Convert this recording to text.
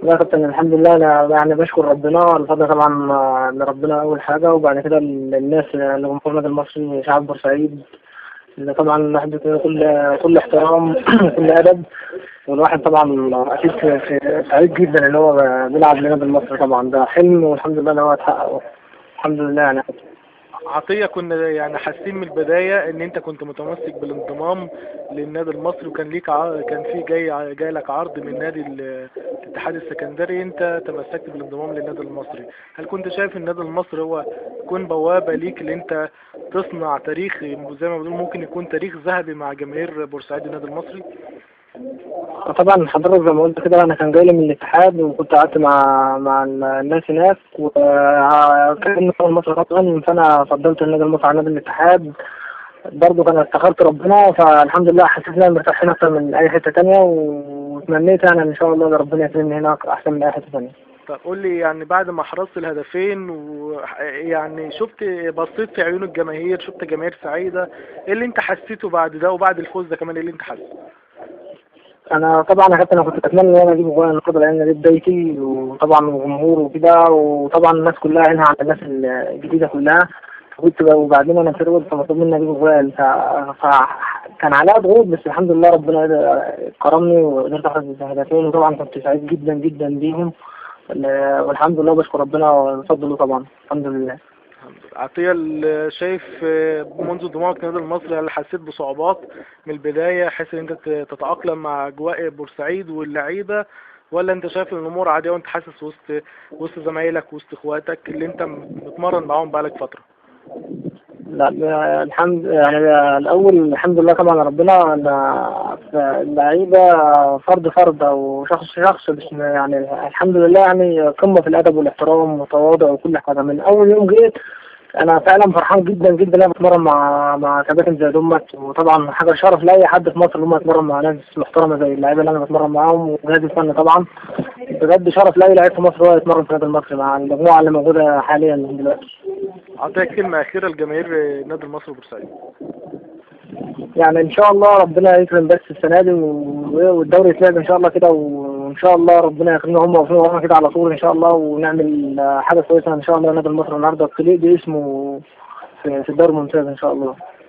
لا يا كابتن، الحمد لله. انا يعني بشكر ربنا، الفضل طبعا لربنا اول حاجه، وبعد كده للناس اللي هم في النادي المصري، شعب بورسعيد، اللي طبعا الواحد بيكون كل احترام وكل ادب. والواحد طبعا اكيد سعيد جدا ان هو بيلعب للنادي المصري. طبعا ده حلم، والحمد لله ان هو اتحقق. الحمد لله يعني. عطية، كنا يعني حاسين من البداية ان انت كنت متمسك بالانضمام للنادي المصري، وكان ليك كان في جاي لك عرض من نادي الاتحاد السكندري، انت تمسكت بالانضمام للنادي المصري. هل كنت شايف النادي المصري هو يكون بوابة ليك اللي انت تصنع تاريخ زي ما بنقول ممكن يكون تاريخ ذهبي مع جماهير بورسعيد النادي المصري؟ طبعا حضرتك زي ما قلت كده، انا كان جاي لي من الاتحاد، وكنت قعدت مع الناس هناك، وكان في مصر طبعا، فانا فضلت النادي المصري على نادي الاتحاد. برضه كان استخرت ربنا، فالحمد لله حسيت ان انا مرتاح هنا اكتر من اي حته تانية، وتمنيت يعني ان شاء الله ان ربنا يكرمني هنا احسن من اي حته تانية. طب قول لي، يعني بعد ما حرزت الهدفين ويعني بصيت في عيون الجماهير، شفت جماهير سعيدة، ايه اللي انت حسيته بعد ده وبعد الفوز ده كمان؟ ايه اللي انت حسيته؟ انا طبعا يا كابتن، انا كنت اتمنى ان انا اجيب جوان النهارده، لان دي بدايتي، وطبعا الجمهور وكده، وطبعا الناس كلها عينها على الناس الجديده كلها. وبعدين انا فيرود، فمطلوب مني اجيب جوان، فكان عليها ضغوط، بس الحمد لله ربنا كرمني وقدرت احرز هدفين، وطبعا كنت سعيد جدا جدا بيهم. والحمد لله بشكر ربنا وبفضله طبعا. الحمد لله. الحمد لله. عطية، شايف منذ انضمامك للنادي المصري هل حسيت بصعوبات من البداية حيث ان انت تتأقلم مع اجواء بورسعيد واللعيبة، ولا انت شايف ان الامور عادية وانت حاسس وسط زمايلك وسط اخواتك اللي انت متمرن معاهم بقالك فترة؟ لا الحمد يعني الاول الحمد لله طبعا ربنا، اللعيبه فرد فرد او شخص شخص، بس يعني الحمد لله يعني قمه في الادب والاحترام والتواضع وكل حاجه. من اول يوم جيت انا فعلا فرحان جدا جدا ان انا بتمرن مع كباتن زي دمت، وطبعا حاجه شرف لاي حد في مصر ان هم يتمرن مع ناس محترمه زي اللعيبه اللي انا بتمرن معاهم، وجهاز الفني طبعا. بجد شرف لاي لعيب في مصر هو يتمرن في النادي المصري مع المجموعه اللي موجوده حاليا دلوقتي. عطية، كلمة أخيرة لجماهير النادي المصري بورسعيد. يعني ان شاء الله ربنا يكرم بس السنه دي، والدوري يتلعب ان شاء الله كده، وان شاء الله ربنا يكرمنا هم ورانا كده على طول ان شاء الله، ونعمل حاجه كويسه ان شاء الله. النادي المصري النهارده تليق باسمه في الدوري الممتاز ان شاء الله.